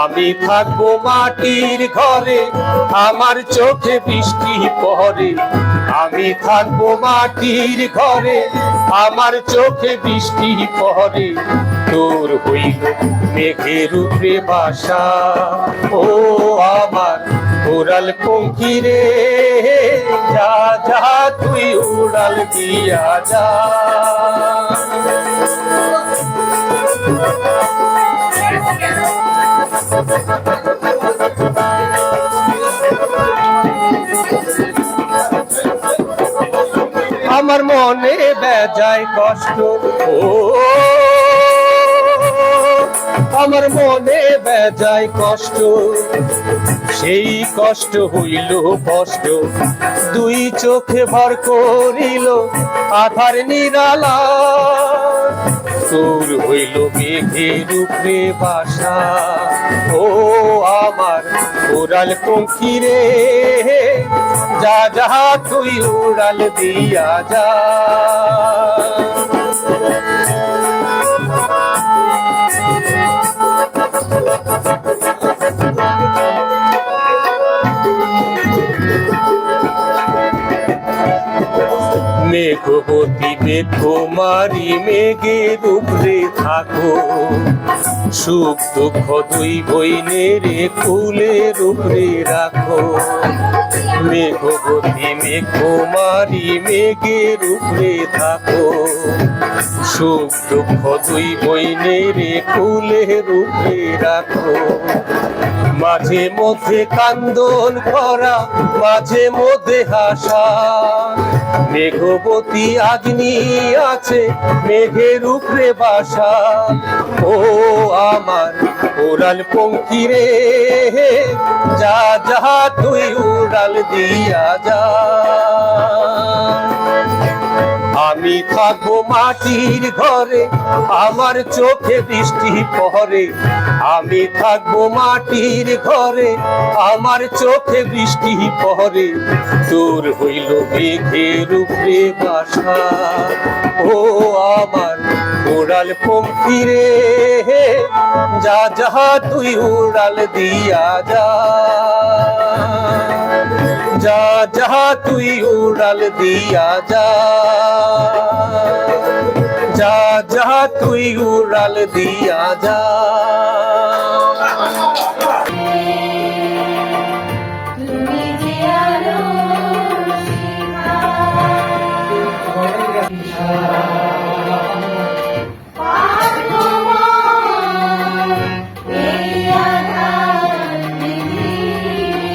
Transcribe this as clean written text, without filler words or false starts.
আমি থাকবো মাটির ঘরে, আমার চোখে বৃষ্টি পড়ে। আমি থাকবো মাটির ঘরে, আমার চোখে বৃষ্টি পড়ে। তোর হইল মেঘের উপরে বাসা, ও আমার উড়াল পঙ্খী রে, যা যা তুই উড়াল দিয়া যা। আমার মনে বেজায় কষ্ট, ও আমার মনে বেজায় কষ্ট, সেই কষ্ট হইল কষ্ট। দুই চোখে ভর করিল আধার নিরালা, তোর হইল মেঘের উপরে বাসা, ও আমার উড়াল পঙ্খী রে, যা যা তুই উড়াল দিয়া যা। মেঘবতী মেঘকুমারী মেঘের উপরে থাকো, সুখ দুঃখ দুই বইনের কুলের উপরে রাখো। মেঘবতী মেঘকুমারী মেঘের উপরে থাকো, সুখ দুঃখ দুই বইনের কুলের উপরে রাখো। মাঝে মধ্যে কান্দন করা, মাঝে মধ্যে হাসা, মেঘবতী আগ্নি আছে মেঘের উপরে বাসা, ও আমার উড়াল পঙ্খী রে, যা যা তুই উড়াল দিয়া যা। আমি থাকবো মাটির ঘরে, আমার চোখে বৃষ্টি পড়ে। আমি থাকবো মাটির ঘরে, আমার চোখে বৃষ্টি পড়ে। তোর হইল মেঘের উপরে বাসা, ও আমার উড়াল পঙ্খী রে, যা যা তুই উড়াল দিয়া যা। যা যা তুই উড়াল দিয়া যা, যা যা তুই উড়াল দিয়া যা।